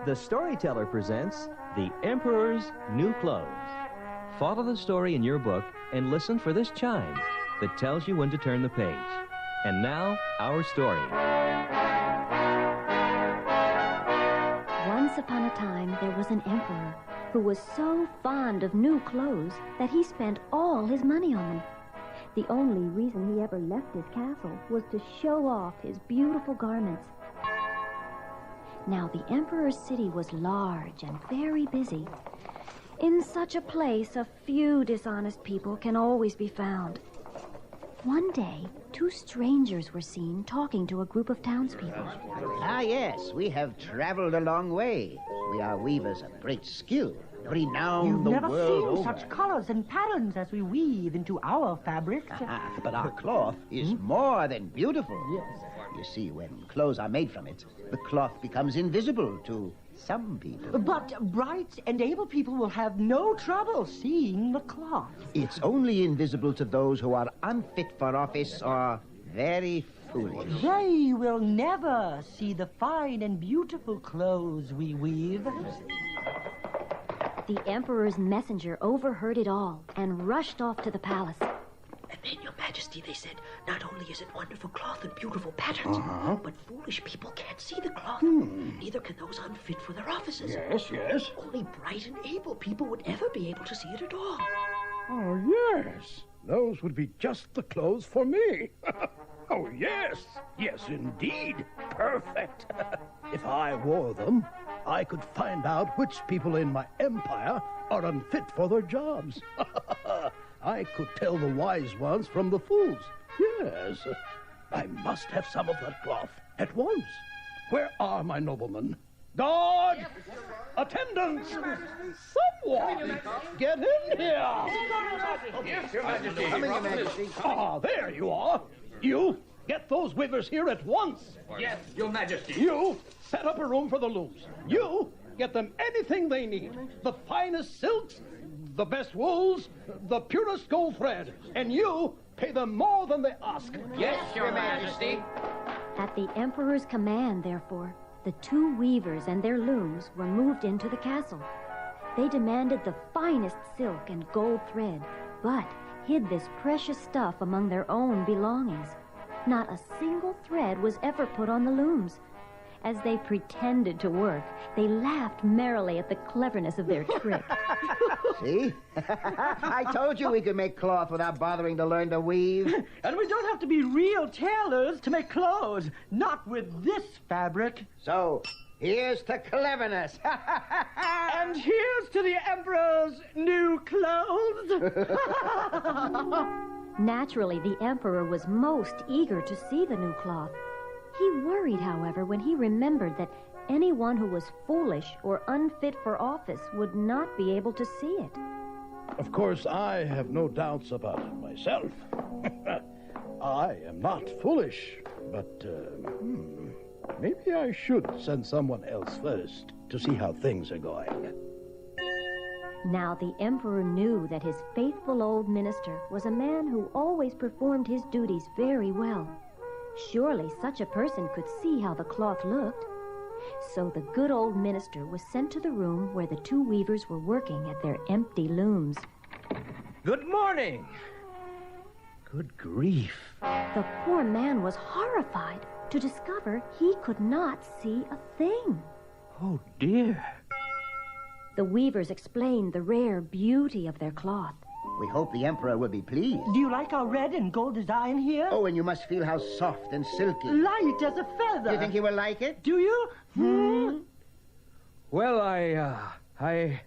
the storyteller presents The Emperor's New Clothes. Follow the story in your book and listen for this chime that tells you when to turn the page. And now, our story. Once upon a time, there was an emperor who was so fond of new clothes that he spent all his money on them. The only reason he ever left his castle was to show off his beautiful garments. Now, the emperor's city was large and very busy. In such a place, a few dishonest people can always be found. One day, two strangers were seen talking to a group of townspeople. Ah, yes, we have traveled a long way. We are weavers of great skill, renowned You've the never world seen over. such colors and patterns as we weave into our fabrics. But our cloth is more than beautiful. Yes. You see, when clothes are made from it, the cloth becomes invisible to some people. But bright and able people will have no trouble seeing the cloth. It's only invisible to those who are unfit for office or very foolish. They will never see the fine and beautiful clothes we weave. The emperor's messenger overheard it all and rushed off to the palace. And then, Your Majesty, they said, not only is it wonderful cloth and beautiful patterns, but foolish people can't see the cloth. Neither can those unfit for their offices. Yes. Only bright and able people would ever be able to see it at all. Oh, yes. Those would be just the clothes for me. Oh, yes. Yes, indeed. Perfect. If I wore them, I could find out which people in my empire are unfit for their jobs. I could tell the wise ones from the fools. Yes. I must have some of that cloth at once. Where are my noblemen? Guard! Attendants! Someone! Get in here! Yes, Your Majesty. Coming, Your Majesty. Ah, there you are. You, get those weavers here at once. Yes, Your Majesty. You, set up a room for the looms. You, get them anything they need. The finest silks, the best wools, the purest gold thread. And you, pay them more than they ask. Yes, Your Majesty. At the emperor's command, therefore, the two weavers and their looms were moved into the castle. They demanded the finest silk and gold thread, but hid this precious stuff among their own belongings. Not a single thread was ever put on the looms. As they pretended to work, they laughed merrily at the cleverness of their trick. See? I told you we could make cloth without bothering to learn to weave. And we don't have to be real tailors to make clothes. Not with this fabric. So, here's to cleverness. And here's to the emperor's new clothes. Naturally, the emperor was most eager to see the new cloth. He worried, however, when he remembered that anyone who was foolish or unfit for office would not be able to see it. Of course, I have no doubts about it myself. I am not foolish, but maybe I should send someone else first to see how things are going. Now the emperor knew that his faithful old minister was a man who always performed his duties very well. Surely such a person could see how the cloth looked. So the good old minister was sent to the room where the two weavers were working at their empty looms. Good morning. Good grief. The poor man was horrified to discover he could not see a thing. Oh, dear. The weavers explained the rare beauty of their cloth. We hope the Emperor will be pleased. Do you like our red and gold design here? Oh, and you must feel how soft and silky. Light as a feather. Do you think he will like it? Do you? Well, I...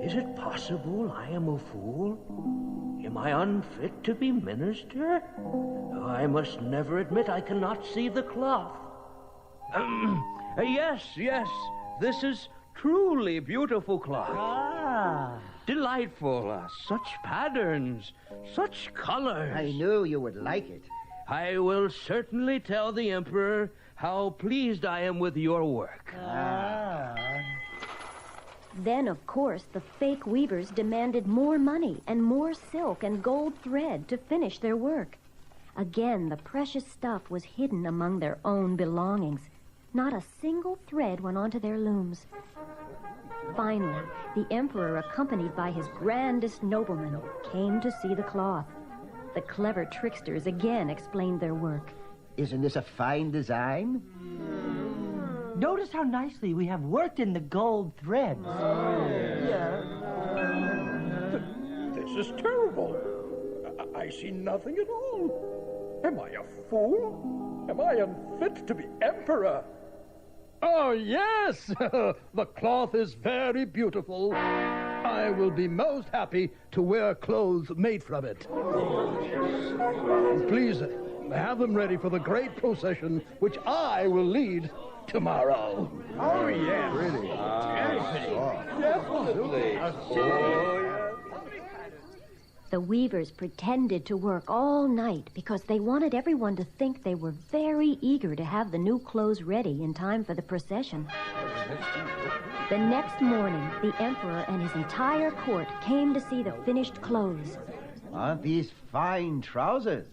Is it possible I am a fool? Am I unfit to be minister? I must never admit I cannot see the cloth. Yes. This is truly beautiful cloth. Delightful. Such patterns, such colors. I knew you would like it. I will certainly tell the Emperor how pleased I am with your work. Then, of course, the fake weavers demanded more money and more silk and gold thread to finish their work. Again, the precious stuff was hidden among their own belongings. Not a single thread went onto their looms. Finally, the emperor, accompanied by his grandest noblemen, came to see the cloth. The clever tricksters again explained their work. Isn't this a fine design? Notice how nicely we have worked in the gold threads. This is terrible. I see nothing at all. Am I a fool? Am I unfit to be emperor? Oh, yes! The cloth is very beautiful. I will be most happy to wear clothes made from it. Please, have them ready for the great procession which I will lead tomorrow. Oh, yes. Really? The weavers pretended to work all night because they wanted everyone to think they were very eager to have the new clothes ready in time for the procession. The next morning, the emperor and his entire court came to see the finished clothes. Aren't these fine trousers?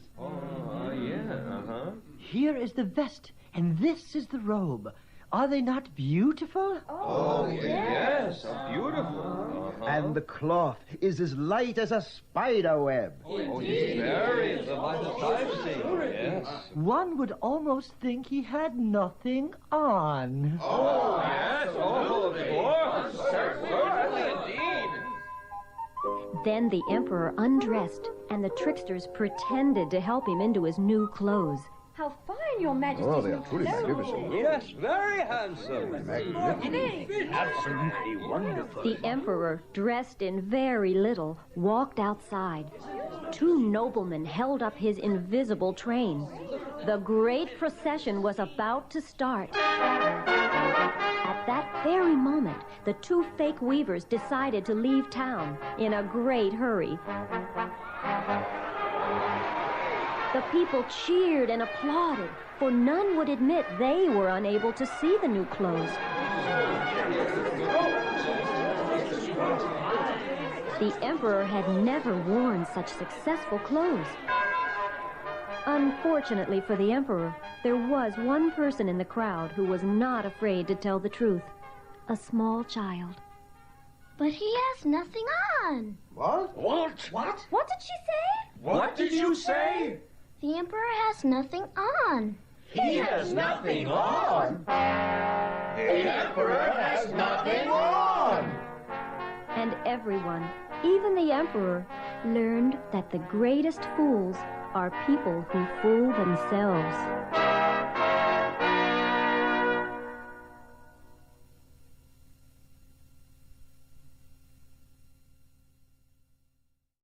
Here is the vest, and this is the robe. Are they not beautiful? Oh, yes, beautiful. And the cloth is as light as a spider web. Oh, it's very the lightest I've seen, yes. One would almost think he had nothing on. Oh, yes, oh, of course. Certainly, indeed. Then the emperor undressed, and the tricksters pretended to help him into his new clothes. How fine, Your Majesty's new clothes. Yes, very handsome. Absolutely wonderful. The emperor, dressed in very little, walked outside. Two noblemen held up his invisible train. The great procession was about to start. At that very moment, the two fake weavers decided to leave town in a great hurry. The people cheered and applauded, for none would admit they were unable to see the new clothes. The emperor had never worn such successful clothes. Unfortunately for the emperor, there was one person in the crowd who was not afraid to tell the truth. A small child. But he has nothing on. What? What did she say? What did you say? The emperor has nothing on. He has nothing on. The emperor has nothing on. And everyone, even the emperor, learned that the greatest fools are people who fool themselves.